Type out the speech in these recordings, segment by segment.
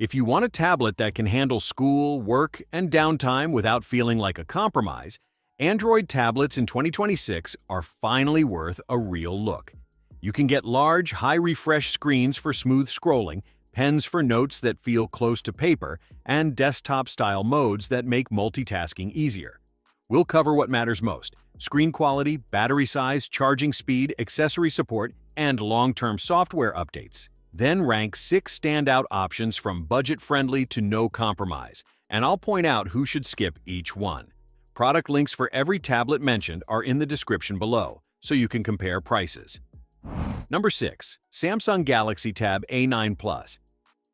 If you want a tablet that can handle school, work, and downtime without feeling like a compromise, Android tablets in 2026 are finally worth a real look. You can get large, high-refresh screens for smooth scrolling, pens for notes that feel close to paper, and desktop-style modes that make multitasking easier. We'll cover what matters most: screen quality, battery size, charging speed, accessory support, and long-term software updates. Then rank 6 standout options from budget-friendly to no compromise, and I'll point out who should skip each one. Product links for every tablet mentioned are in the description below, so you can compare prices. Number 6. Samsung Galaxy Tab A9 Plus.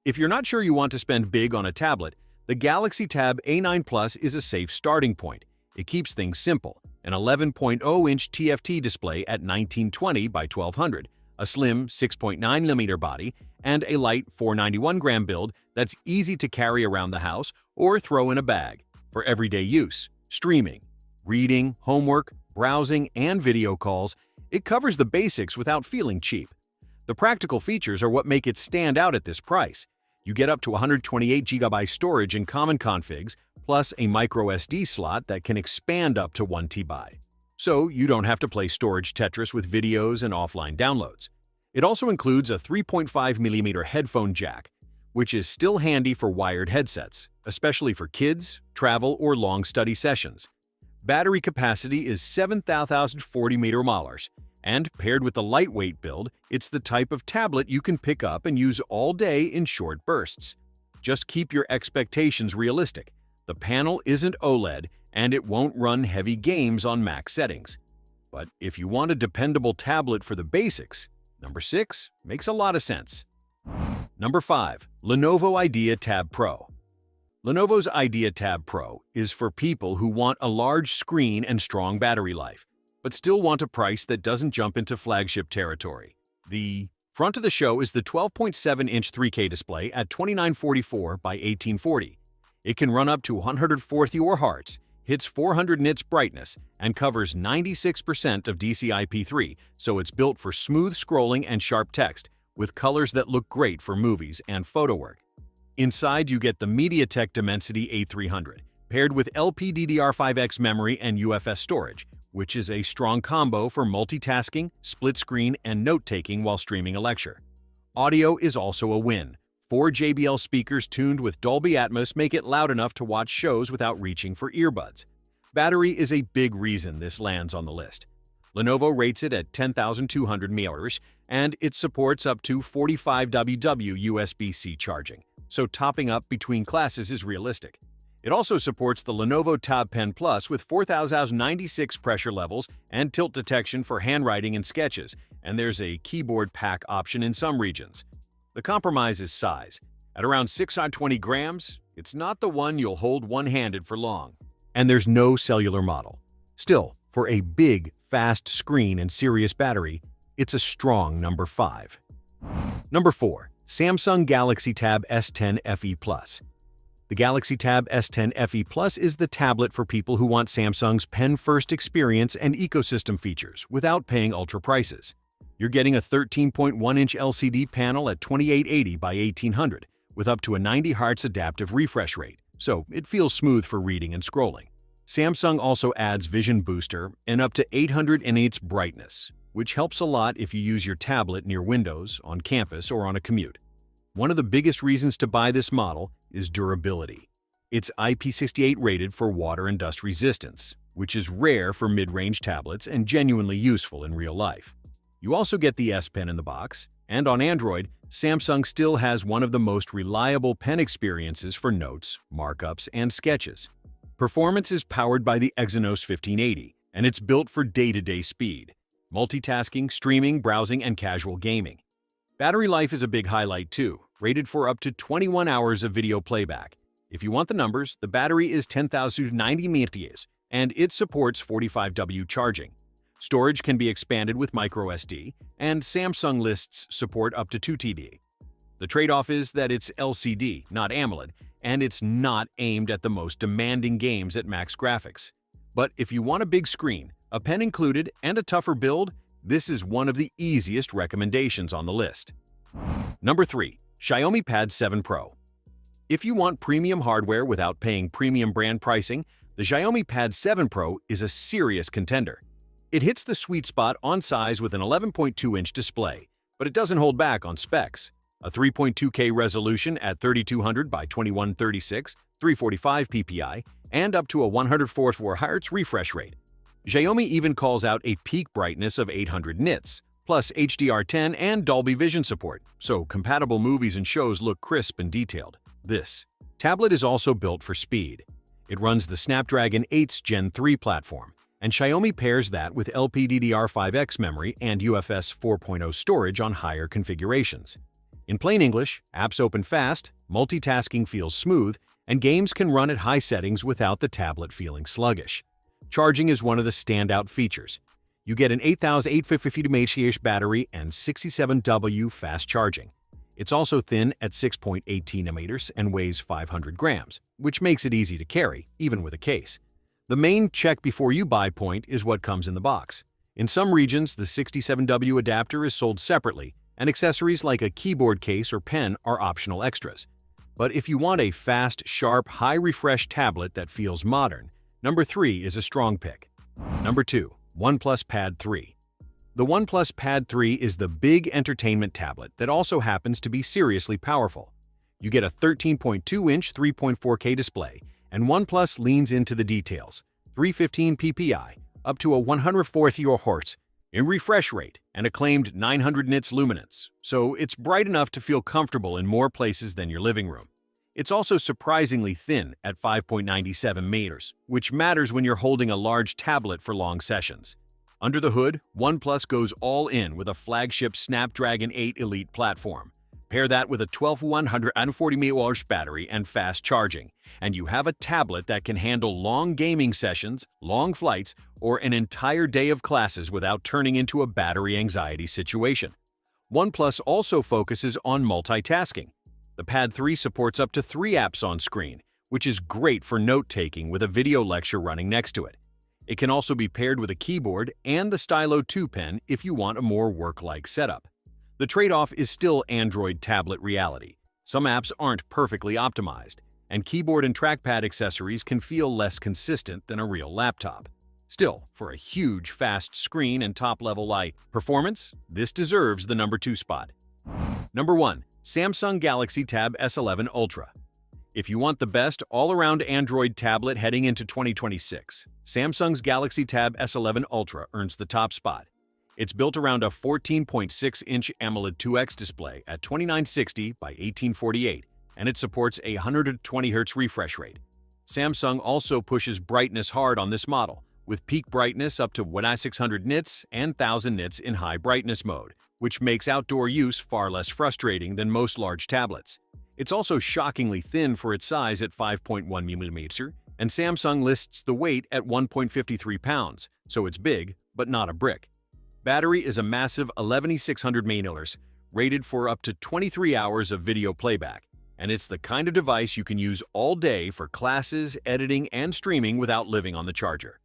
If you're not sure you want to spend big on a tablet, the Galaxy Tab A9 Plus is a safe starting point. It keeps things simple: an 11.0-inch TFT display at 1920 by 1200, a slim 6.9mm body, and a light 491-gram build that's easy to carry around the house or throw in a bag. For everyday use, streaming, reading, homework, browsing, and video calls, it covers the basics without feeling cheap. The practical features are what make it stand out at this price. You get up to 128GB storage in common configs, plus a microSD slot that can expand up to 1 TB. So you don't have to play storage Tetris with videos and offline downloads. It also includes a 3.5mm headphone jack, which is still handy for wired headsets, especially for kids, travel, or long study sessions. Battery capacity is 7,040 mAh, and paired with the lightweight build, it's the type of tablet you can pick up and use all day in short bursts. Just keep your expectations realistic. The panel isn't OLED, and it won't run heavy games on max settings. But if you want a dependable tablet for the basics, number 6 makes a lot of sense. Number 5. Lenovo Idea Tab Pro. Lenovo's Idea Tab Pro is for people who want a large screen and strong battery life, but still want a price that doesn't jump into flagship territory. The front of the show is the 12.7-inch 3K display at 2944 by 1840. It can run up to 144 Hz, hits 400 nits brightness, and covers 96% of DCI-P3, so it's built for smooth scrolling and sharp text, with colors that look great for movies and photo work. Inside, you get the MediaTek Dimensity A300, paired with LPDDR5X memory and UFS storage, which is a strong combo for multitasking, split screen, and note-taking while streaming a lecture. Audio is also a win. 4 JBL speakers tuned with Dolby Atmos make it loud enough to watch shows without reaching for earbuds. Battery is a big reason this lands on the list. Lenovo rates it at 10,200 mAh, and it supports up to 45W USB-C charging, so topping up between classes is realistic. It also supports the Lenovo Tab Pen Plus with 4096 pressure levels and tilt detection for handwriting and sketches, and there's a keyboard pack option in some regions. The compromise is size. At around 620 grams, it's not the one you'll hold one-handed for long. And there's no cellular model. Still, for a big, fast screen and serious battery, it's a strong number 5. Number 4. Samsung Galaxy Tab S10 FE Plus. The Galaxy Tab S10 FE Plus is the tablet for people who want Samsung's pen-first experience and ecosystem features without paying ultra prices. You're getting a 13.1-inch LCD panel at 2880 by 1800 with up to a 90 Hz adaptive refresh rate, so it feels smooth for reading and scrolling. Samsung also adds Vision Booster and up to 800 nits brightness, which helps a lot if you use your tablet near windows, on campus, or on a commute. One of the biggest reasons to buy this model is durability. It's IP68 rated for water and dust resistance, which is rare for mid-range tablets and genuinely useful in real life. You also get the S Pen in the box, and on Android, Samsung still has one of the most reliable pen experiences for notes, markups, and sketches. Performance is powered by the Exynos 1580, and it's built for day-to-day speed, multitasking, streaming, browsing, and casual gaming. Battery life is a big highlight too, rated for up to 21 hours of video playback. If you want the numbers, the battery is 10,090 mAh, and it supports 45W charging. Storage can be expanded with microSD, and Samsung lists support up to 2 TB. The trade-off is that it's LCD, not AMOLED, and it's not aimed at the most demanding games at max graphics. But if you want a big screen, a pen included, and a tougher build, this is one of the easiest recommendations on the list. Number 3. Xiaomi Pad 7 Pro. If you want premium hardware without paying premium brand pricing, the Xiaomi Pad 7 Pro is a serious contender. It hits the sweet spot on size with an 11.2-inch display, but it doesn't hold back on specs. A 3.2K resolution at 3200 by 2136, 345 ppi, and up to a 144 Hz refresh rate. Xiaomi even calls out a peak brightness of 800 nits, plus HDR10 and Dolby Vision support, so compatible movies and shows look crisp and detailed. This tablet is also built for speed. It runs the Snapdragon 8's Gen 3 platform, and Xiaomi pairs that with LPDDR5X memory and UFS 4.0 storage on higher configurations. In plain English, apps open fast, multitasking feels smooth, and games can run at high settings without the tablet feeling sluggish. Charging is one of the standout features. You get an 8,850 mAh battery and 67W fast charging. It's also thin at 6.18 mm and weighs 500 grams, which makes it easy to carry, even with a case. The main check-before-you-buy point is what comes in the box. In some regions, the 67W adapter is sold separately, and accessories like a keyboard case or pen are optional extras. But if you want a fast, sharp, high-refresh tablet that feels modern, number 3 is a strong pick. Number 2. OnePlus Pad 3. The OnePlus Pad 3 is the big entertainment tablet that also happens to be seriously powerful. You get a 13.2-inch 3.4K display, and OnePlus leans into the details. 315 ppi, up to a 140 Hz in refresh rate, and a claimed 900 nits luminance, so it's bright enough to feel comfortable in more places than your living room. It's also surprisingly thin at 5.97 meters, which matters when you're holding a large tablet for long sessions. Under the hood, OnePlus goes all in with a flagship Snapdragon 8 Elite platform. Pair that with a 12,140 mAh battery and fast charging, and you have a tablet that can handle long gaming sessions, long flights, or an entire day of classes without turning into a battery anxiety situation. OnePlus also focuses on multitasking. The Pad 3 supports up to 3 apps on screen, which is great for note-taking with a video lecture running next to it. It can also be paired with a keyboard and the Stylo 2 pen if you want a more work-like setup. The trade-off is still Android tablet reality. Some apps aren't perfectly optimized, and keyboard and trackpad accessories can feel less consistent than a real laptop. Still, for a huge, fast screen and top-level light performance, this deserves the number 2 spot. Number 1. Samsung Galaxy Tab S11 Ultra. If you want the best all-around Android tablet heading into 2026, Samsung's Galaxy Tab S11 Ultra earns the top spot. It's built around a 14.6-inch AMOLED 2X display at 2960 by 1848, and it supports a 120 Hz refresh rate. Samsung also pushes brightness hard on this model, with peak brightness up to 1600 nits and 1000 nits in high brightness mode, which makes outdoor use far less frustrating than most large tablets. It's also shockingly thin for its size at 5.1 mm, and Samsung lists the weight at 1.53 pounds, so it's big, but not a brick. Battery is a massive 11600 mAh, rated for up to 23 hours of video playback, and it's the kind of device you can use all day for classes, editing, and streaming without living on the charger.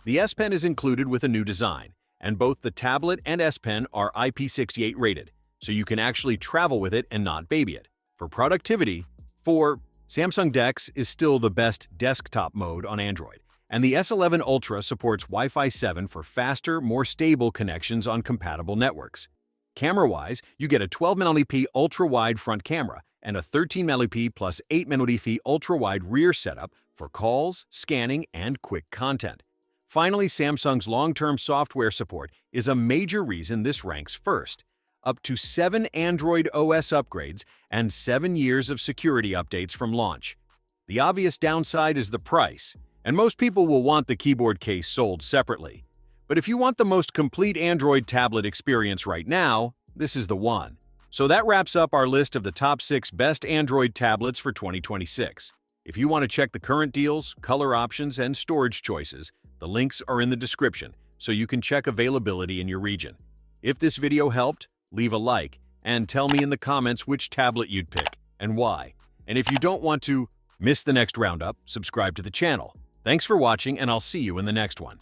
The S Pen is included with a new design, and both the tablet and S Pen are IP68 rated, so you can actually travel with it and not baby it. For productivity, Samsung DeX is still the best desktop mode on Android, and the S11 Ultra supports Wi-Fi 7 for faster, more stable connections on compatible networks. Camera-wise, you get a 12-megapixel ultra-wide front camera and a 13-megapixel plus 8-megapixel ultra-wide rear setup for calls, scanning, and quick content. Finally, Samsung's long-term software support is a major reason this ranks first. Up to 7 Android OS upgrades and 7 years of security updates from launch. The obvious downside is the price, and most people will want the keyboard case sold separately. But if you want the most complete Android tablet experience right now, this is the one. So that wraps up our list of the top 6 best Android tablets for 2026. If you want to check the current deals, color options, and storage choices, the links are in the description, so you can check availability in your region. If this video helped, leave a like and tell me in the comments which tablet you'd pick and why. And if you don't want to miss the next roundup, subscribe to the channel. Thanks for watching, and I'll see you in the next one.